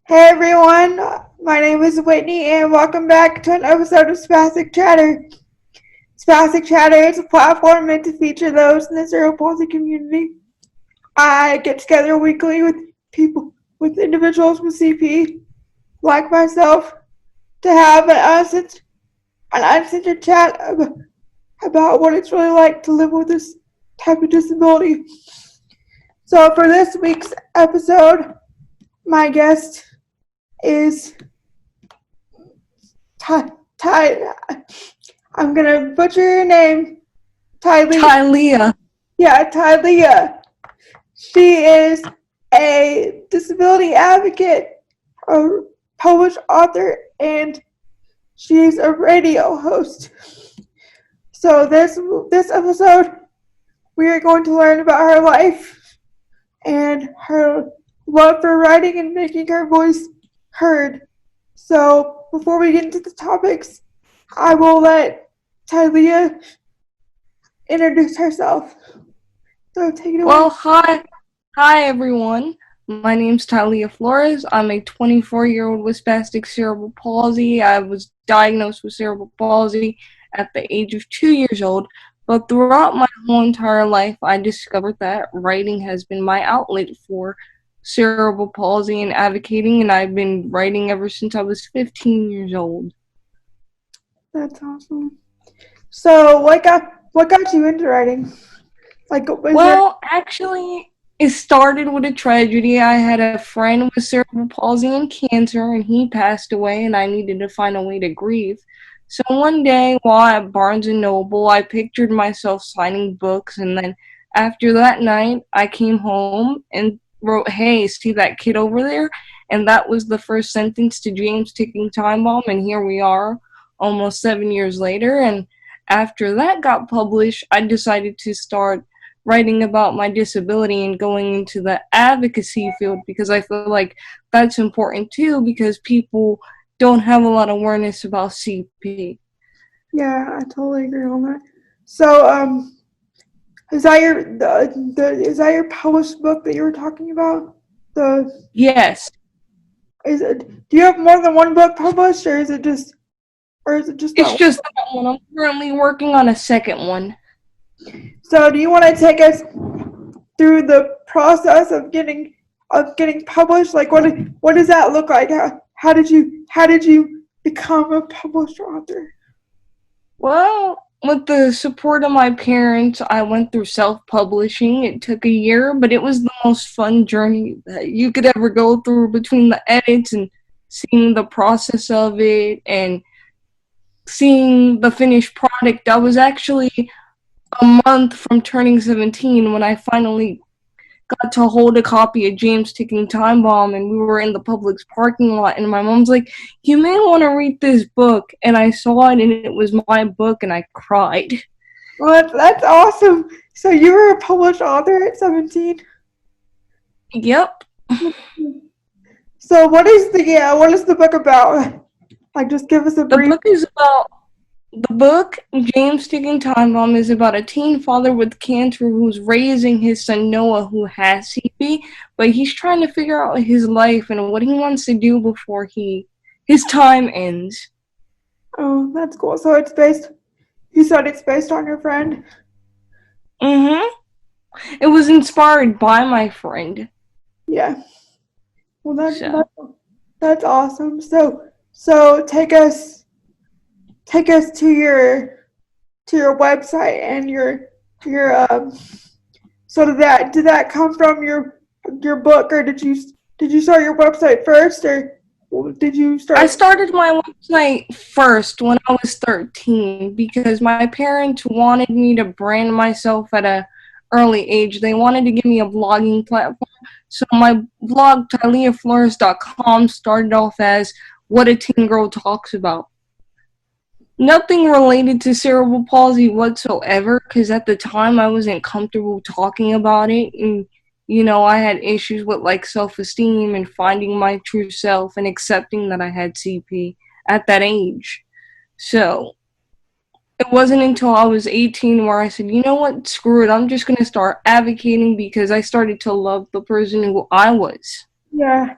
Hey everyone, my name is Whitney and welcome back to an episode of Spastic Chatter. Spastic Chatter is a platform meant to feature those in the cerebral palsy community. I get together weekly with individuals with CP, like myself, to have an uncensored chat about what it's really like to live with this type of disability. So for this week's episode, my guest is Ty. I'm gonna butcher your name. Tylia. Tylia. Yeah, Tylia. She is a disability advocate, a published author, and she's a radio host. So this episode, we are going to learn about her life and her love for writing and making her voice heard. So before we get into the topics, I will let Tylia introduce herself. So take it away. Well, hi everyone. My name's Tylia Flores. I'm a 24-year-old with spastic cerebral palsy. I was diagnosed with cerebral palsy at the age of 2 years old, but throughout my whole entire life, I discovered that writing has been my outlet for cerebral palsy and advocating, and I've been writing ever since I was 15 years old. That's awesome. So what got you into writing? Actually, it started with a tragedy. I had a friend with cerebral palsy and cancer, and he passed away, and I needed to find a way to grieve. So one day, while at Barnes & Noble, I pictured myself signing books, and then after that night, I came home and wrote, "Hey, see that kid over there?" And that was the first sentence to James' Ticking Time Bomb, and here we are, almost 7 years later, and after that got published, I decided to start writing about my disability and going into the advocacy field because I feel like that's important too because people don't have a lot of awareness about CP. Yeah, I totally agree on that. So is that your published book that you were talking about? Yes. Do you have more than one book published, or is it just that It's one? just that one. I'm currently working on a second one. So do you want to take us through the process of getting published? Like what does that look like? How did you become a published author? Well, with the support of my parents, I went through self-publishing. It took a year, but it was the most fun journey that you could ever go through between the edits and seeing the process of it and seeing the finished product. I was actually a month from turning 17 when I finally got to hold a copy of James' Ticking Time Bomb, and we were in the Publix parking lot, and my mom's like, "You may want to read this book," and I saw it, and it was my book, and I cried. Well, that's awesome. So you were a published author at 17. Yep. So what is the book about? Like, just give us a The brief. book is about The book, James Ticking Time Bomb, is about a teen father with cancer who's raising his son Noah who has CP, but he's trying to figure out his life and what he wants to do before his time ends. Oh, that's cool. So you said it's based on your friend? Mm-hmm. It was inspired by my friend. Yeah. Well, So that's awesome. So take us to your website and your so did that come from your book, or did you start your website first, or did you I start? started my website first when I was 13 because my parents wanted me to brand myself at a early age. They wanted to give me a blogging platform. So my blog, tyliaflores.com, started off as what a teen girl talks about. Nothing related to cerebral palsy whatsoever, because at the time I wasn't comfortable talking about it, and I had issues with like self-esteem and finding my true self and accepting that I had CP at that age. So it wasn't until I was 18 where I said, you know what, screw it, I'm just gonna start advocating because I started to love the person who I was. Yeah,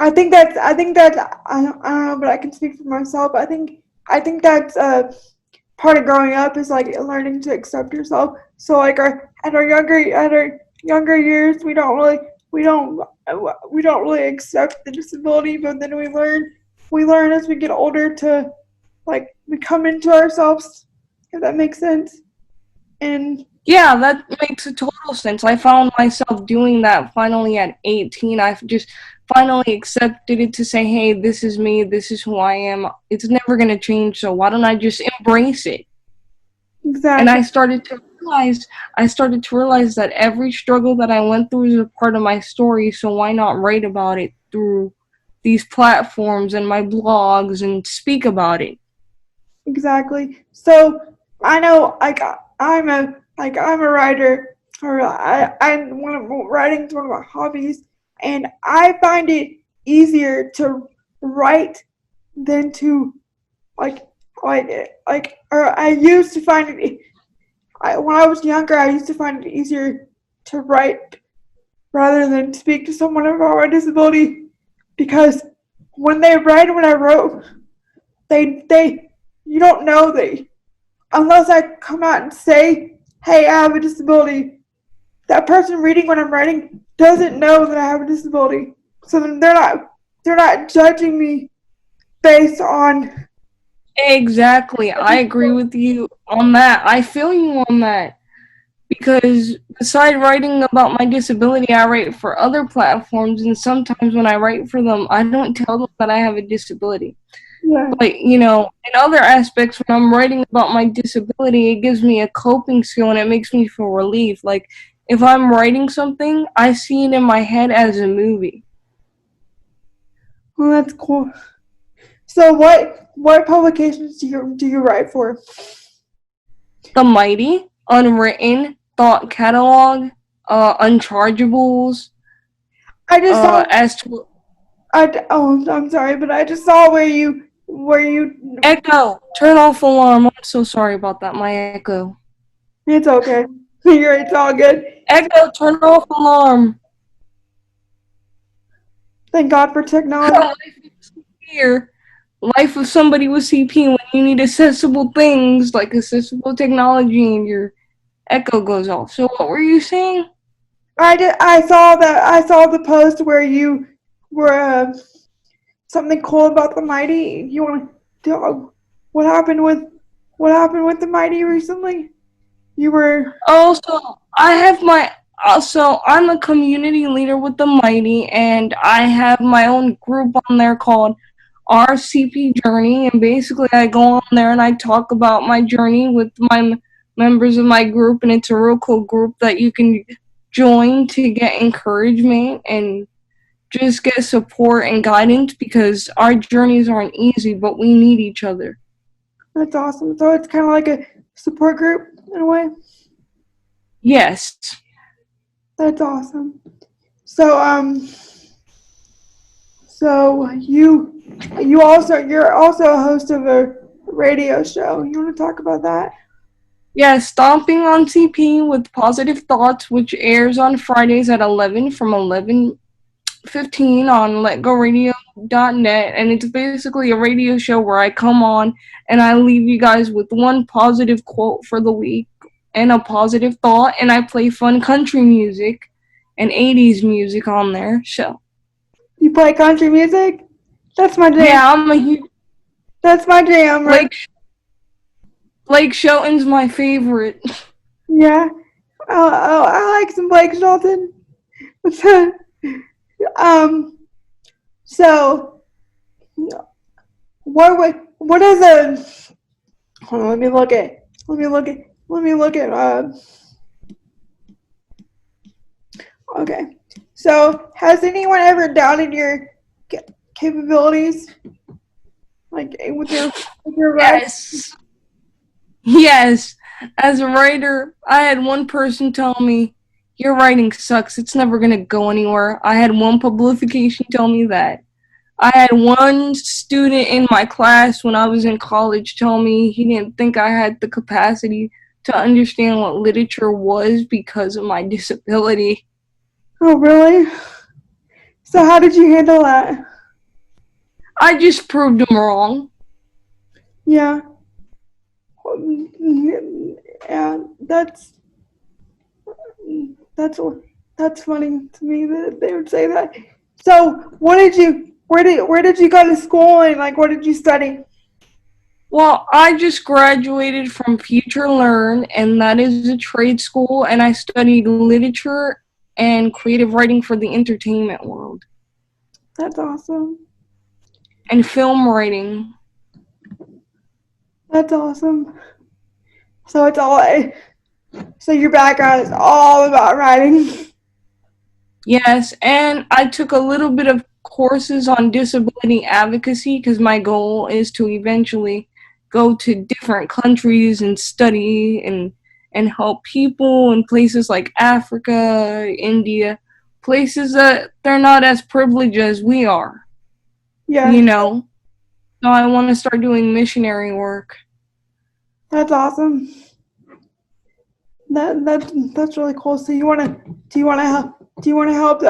I don't know, but I can speak for myself. I think that's part of growing up is like learning to accept yourself. So like at our younger years, we don't we don't really accept the disability, but then we learn as we get older to like we come into ourselves, if that makes sense. And Yeah, that makes a total sense. I found myself doing that finally at 18. I've just finally accepted it to say, hey, this is me, this is who I am. It's never going to change, so why don't I just embrace it? And exactly, I started to realize that every struggle that I went through is a part of my story, so why not write about it through these platforms and my blogs and speak about it? exactly. So I know I'm a writer, or writing's one of my hobbies, and I find it easier to write than to like or I used to find it. When I was younger, I used to find it easier to write rather than speak to someone about my disability, because when I wrote, they you don't know they unless I come out and say, hey, I have a disability. That person reading what I'm writing doesn't know that I have a disability, so then they're not judging me based on. Exactly. I agree with you on that. I feel you on that. Because beside writing about my disability, I write for other platforms, and sometimes when I write for them, I don't tell them that I have a disability. Yeah. But, in other aspects, when I'm writing about my disability, it gives me a coping skill and it makes me feel relief. Like, if I'm writing something, I see it in my head as a movie. Well, that's cool. So what publications do you write for? The Mighty, Unwritten, Thought Catalog, Unchargeables, I just saw as to I'm sorry, but I just saw where you. Echo, turn off alarm. I'm so sorry about that, my Echo. It's okay. It's all good. Echo, turn off alarm. Thank God for technology. Here, life of somebody with CP when you need accessible things like accessible technology and your Echo goes off. So what were you saying? I saw the post where you were something cool about the mighty. You want to tell what happened with what happened with the mighty recently? You were Also, I have my also I'm a community leader with the Mighty, and I have my own group on there called our CP Journey, and basically I go on there and I talk about my journey with my members of my group, and it's a real cool group that you can join to get encouragement and just get support and guidance, because our journeys aren't easy, but we need each other. that's awesome. So it's kind of like a support group in a way. Yes. That's awesome. So so you're also a host of a radio show. You want to talk about that? Yeah, Stomping on CP with Positive Thoughts, which airs on Fridays at 11 from 11:15 on letgoradio.net, and it's basically a radio show where I come on and I leave you guys with one positive quote for the week and a positive thought, and I play fun country music and 80s music on there. So, You play country music? That's my jam. yeah, I'm a huge That's my jam, right? Blake Shelton's my favorite. Yeah. I like some Blake Shelton. um. So what is a? Hold on, let me look at. Let me look at. Let me look at. Okay. So has anyone ever doubted your capabilities, like with your writing? Yes. Yes, as a writer, I had one person tell me, your writing sucks, it's never going to go anywhere. I had one publication tell me that. I had one student in my class when I was in college tell me he didn't think I had the capacity to understand what literature was because of my disability. Oh, really? So how did you handle that? I just proved them wrong. Yeah. Yeah, that's that's funny to me that they would say that. So, where did you go to school and like what did you study? Well, I just graduated from Future Learn, and that is a trade school, and I studied literature and creative writing for the entertainment world, That's awesome. and film writing. That's awesome. So it's all so your background is all about writing. Yes, and I took a little bit of courses on disability advocacy because my goal is to eventually go to different countries and study and help people in places like Africa, India, places that they're not as privileged as we are, Yeah, you know. So I want to start doing missionary work. that's awesome. That's really cool. So you wanna help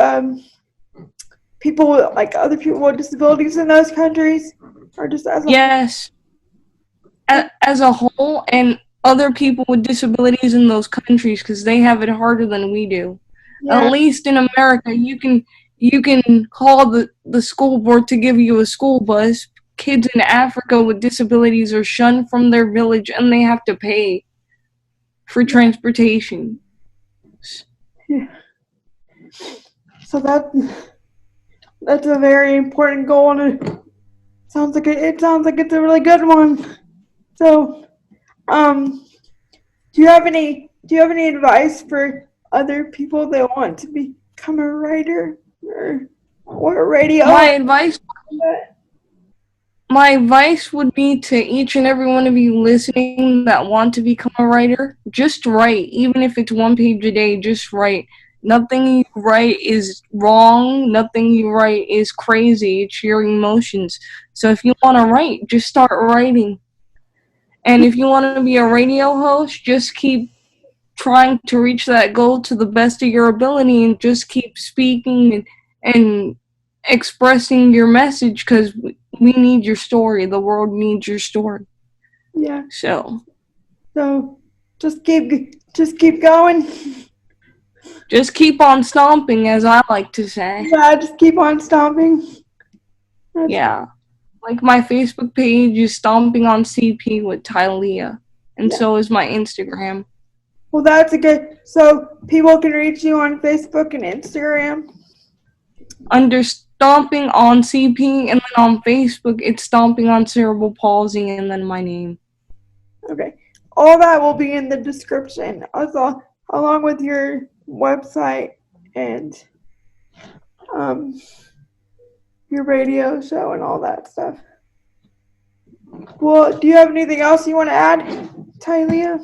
people with, like other people with disabilities in those countries, or just as a whole? Yes, as a whole, and other people with disabilities in those countries because they have it harder than we do. At Yeah, least in America, you can call the school board to give you a school bus. Kids in Africa with disabilities are shunned from their village and they have to pay for transportation. yeah. So that's a very important goal, and it sounds like it's a really good one. So, um, do you have any advice for other people that want to become a writer or a My radio? advice My advice would be to each and every one of you listening that want to become a writer, just write. Even if it's one page a day, just write. Nothing you write is wrong. Nothing you write is crazy. It's your emotions. So if you want to write, just start writing. And if you want to be a radio host, just keep trying to reach that goal to the best of your ability and just keep speaking and expressing your message because we need your story. The world needs your story. Yeah. So So just keep going. just keep on stomping, as I like to say. Yeah, just keep on stomping. That's Yeah. Like my Facebook page is Stomping on CP with Tylia. And yeah. so is my Instagram. Well, that's a good. So people can reach you on Facebook and Instagram. Under Stomping on CP, and then on Facebook, it's Stomping on Cerebral Palsy, and then my name. Okay. All that will be in the description, also along with your website and um, your radio show and all that stuff. Well, do you have anything else you want to add, Tylia?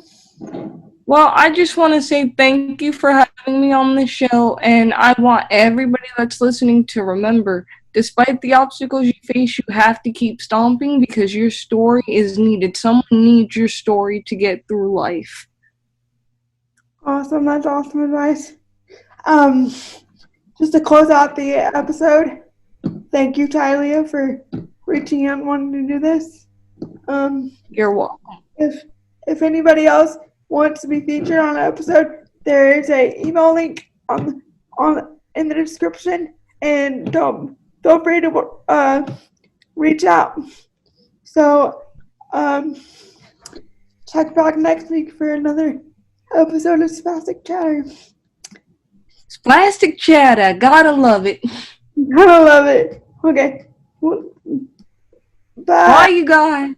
Well, I just want to say thank you for having me on the show, and I want everybody that's listening to remember, despite the obstacles you face, you have to keep stomping because your story is needed. Someone needs your story to get through life. Awesome. That's awesome advice. Um, just to close out the episode, thank you, Tylia, for reaching out and wanting to do this. You're welcome. If anybody else wants to be featured on an episode, there is a email link on in the description, and don't feel free to reach out. So check back next week for another episode of Spastic Chatter. Spastic Chatter, gotta love it. I love it. Okay. Well, bye. Bye, you guys.